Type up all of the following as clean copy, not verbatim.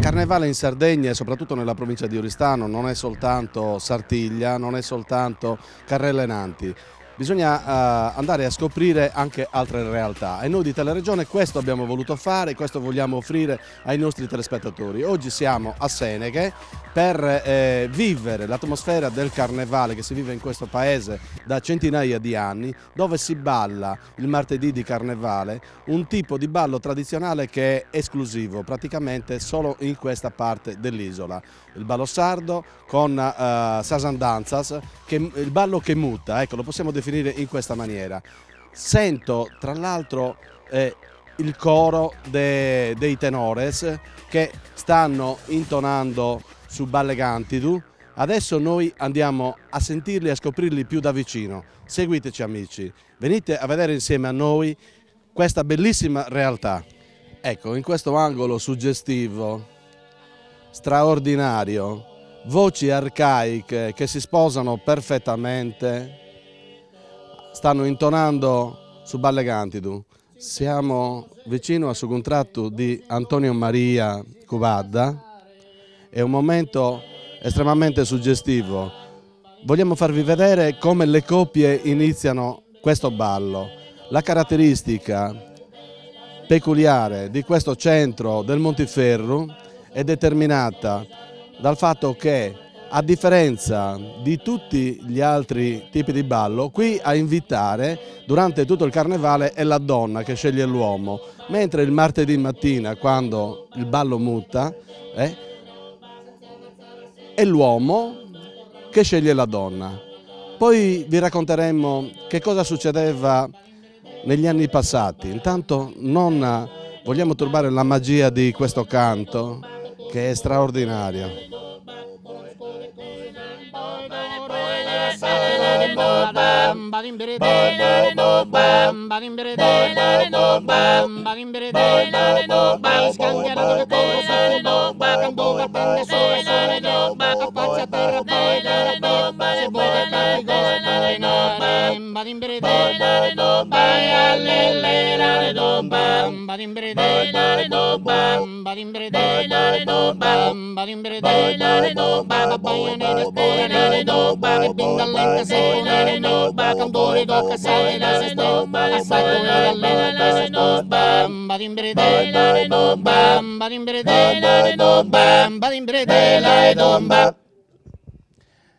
Carnevale in Sardegna e soprattutto nella provincia di Oristano non è soltanto Sartiglia, non è soltanto Carrelle Nanti. Bisogna andare a scoprire anche altre realtà e noi di Teleregione questo abbiamo voluto fare, questo vogliamo offrire ai nostri telespettatori. Oggi siamo a Seneghe per vivere l'atmosfera del carnevale che si vive in questo paese da centinaia di anni, dove si balla il martedì di carnevale, un tipo di ballo tradizionale che è esclusivo praticamente solo in questa parte dell'isola. Il ballo sardo con Sasandanzas, il ballo che muta, ecco, lo possiamo definire in questa maniera. Sento tra l'altro il coro dei tenores che stanno intonando su Balle Cantidu. Adesso noi andiamo a sentirli e a scoprirli più da vicino. Seguiteci amici, venite a vedere insieme a noi questa bellissima realtà. Ecco, in questo angolo suggestivo, straordinario, voci arcaiche che si sposano perfettamente, stanno intonando su Balle Cantidu. Siamo vicino a Suguntrattu di Antonio Maria Cuvadda, è un momento estremamente suggestivo. Vogliamo farvi vedere come le coppie iniziano questo ballo. La caratteristica peculiare di questo centro del Montiferru è determinata dal fatto che, a differenza di tutti gli altri tipi di ballo, qui a invitare durante tutto il carnevale è la donna che sceglie l'uomo, mentre il martedì mattina, quando il ballo muta, è l'uomo che sceglie la donna. Poi vi racconteremo che cosa succedeva negli anni passati. Intanto non vogliamo turbare la magia di questo canto che è straordinario.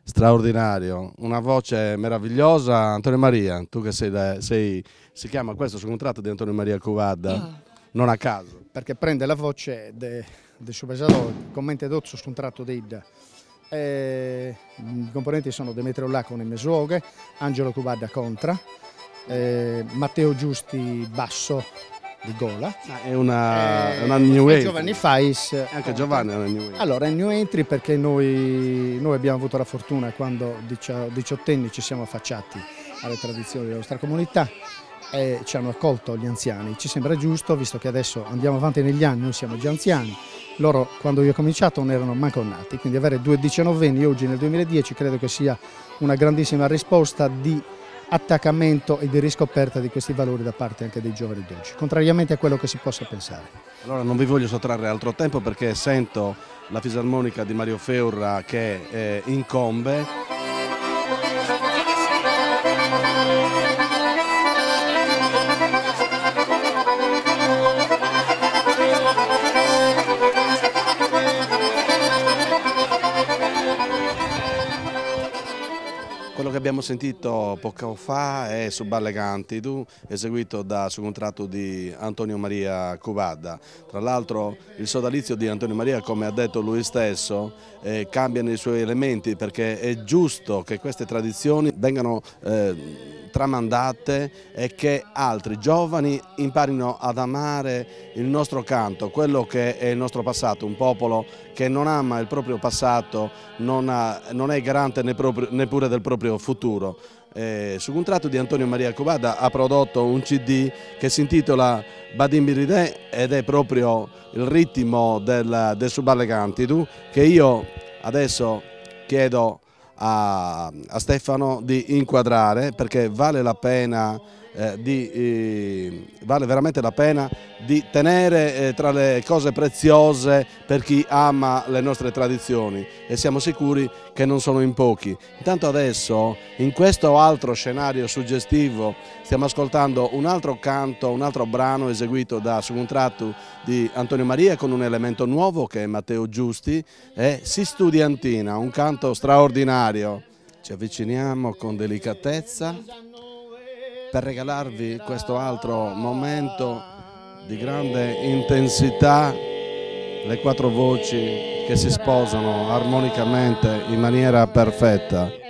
Straordinario, una voce meravigliosa. Antonio Maria, tu che si chiama questo su contratto di Antonio Maria Cuvadda, non a caso. Perché prende la voce del suo pesador, commenta dozzo su contratto di Ida. I componenti sono Demetrio Lacco in Mesuoghe, Angelo Cuvadda contra, Matteo Giusti basso di gola. È una new entry. Giovanni Fais. Anche Giovanni è una new entry. Allora è new entry perché noi abbiamo avuto la fortuna quando diciottenni ci siamo affacciati alle tradizioni della nostra comunità e ci hanno accolto gli anziani. Ci sembra giusto, visto che adesso andiamo avanti negli anni, noi siamo già anziani. Loro quando io ho cominciato non erano manco nati, quindi avere due diciannovenni oggi nel 2010 credo che sia una grandissima risposta di attaccamento e di riscoperta di questi valori da parte anche dei giovani d'oggi, contrariamente a quello che si possa pensare. Allora non vi voglio sottrarre altro tempo perché sento la fisarmonica di Mario Feurra che incombe. Quello che abbiamo sentito poco fa è Su Balle Cantidu, eseguito su contratto di Antonio Maria Cubadda. Tra l'altro il sodalizio di Antonio Maria, come ha detto lui stesso, cambiano i suoi elementi perché è giusto che queste tradizioni vengano tramandate e che altri giovani imparino ad amare il nostro canto, quello che è il nostro passato. Un popolo che non ama il proprio passato non è garante neppure del proprio futuro. Su contratto di Antonio Maria Cubadda ha prodotto un CD che si intitola Badimbiridè ed è proprio il ritmo del Su Balle Cantidu, che io adesso chiedo a Stefano di inquadrare, perché vale veramente la pena di tenere tra le cose preziose per chi ama le nostre tradizioni, e siamo sicuri che non sono in pochi. Intanto adesso, in questo altro scenario suggestivo, stiamo ascoltando un altro canto, un altro brano eseguito su contratto di Antonio Maria con un elemento nuovo che è Matteo Giusti, e Si Studiantina, un canto straordinario. Ci avviciniamo con delicatezza per regalarvi questo altro momento di grande intensità, le quattro voci che si sposano armonicamente in maniera perfetta.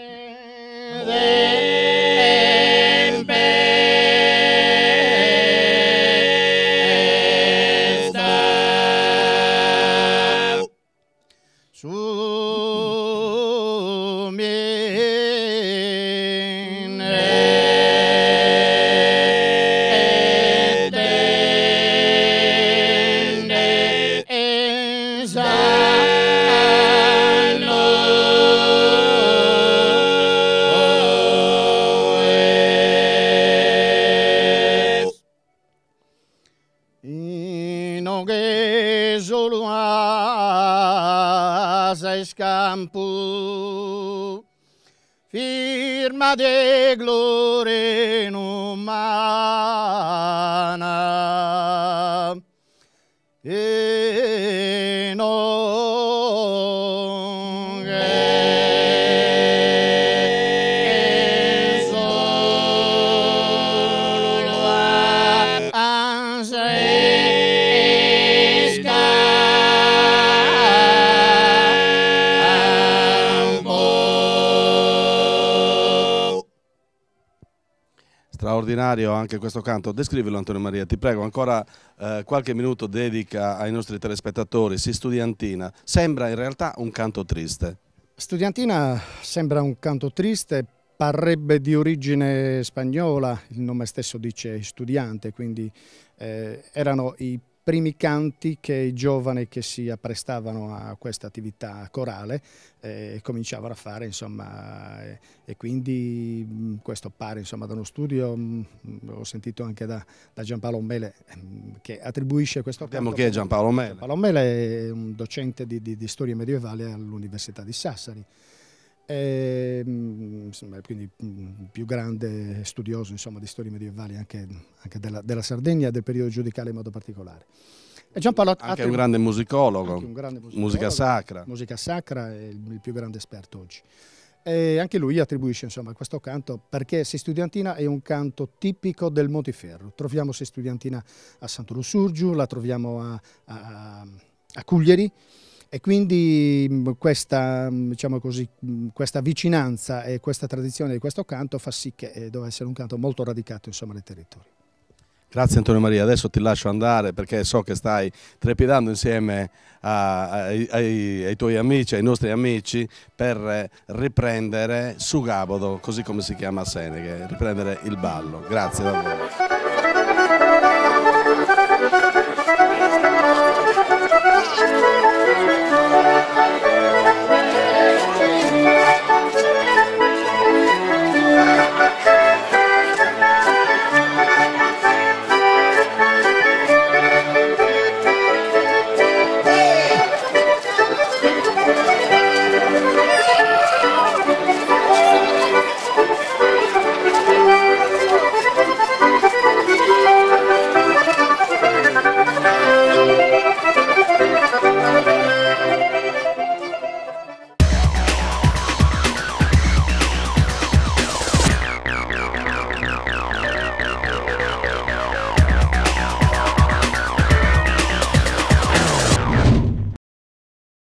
Scampo firma de gloria umana e non è solo ansia. Straordinario anche questo canto. Descrivilo, Antonio Maria, ti prego, ancora qualche minuto dedica ai nostri telespettatori. Si Studiantina, sembra in realtà un canto triste. Studiantina sembra un canto triste, parrebbe di origine spagnola, il nome stesso dice studiante, quindi erano i primi canti che i giovani che si apprestavano a questa attività corale cominciavano a fare, insomma, e quindi questo pare, insomma, da uno studio, ho sentito anche da Giampaolo Mele, che attribuisce questo canto. Sappiamo chi è Giampaolo Mele. Giampaolo Mele è un docente di storia medievale all'Università di Sassari. Quindi il più grande studioso, insomma, di storie medievali anche della Sardegna e del periodo giudicale in modo particolare. E Giampaolo anche un grande musicologo, musica sacra, è il più grande esperto oggi. E anche lui attribuisce, insomma, questo canto perché Si Studiantina è un canto tipico del Montiferru. Troviamo Si Studiantina a Santo Lussurgiu, la troviamo a Cuglieri. E quindi questa, diciamo così, questa vicinanza e questa tradizione di questo canto fa sì che deve essere un canto molto radicato, insomma, nei territori. Grazie Antonio Maria, adesso ti lascio andare perché so che stai trepidando insieme ai tuoi amici, ai nostri amici, per riprendere Sugabodo, così come si chiama a Seneghe, riprendere il ballo. Grazie davvero.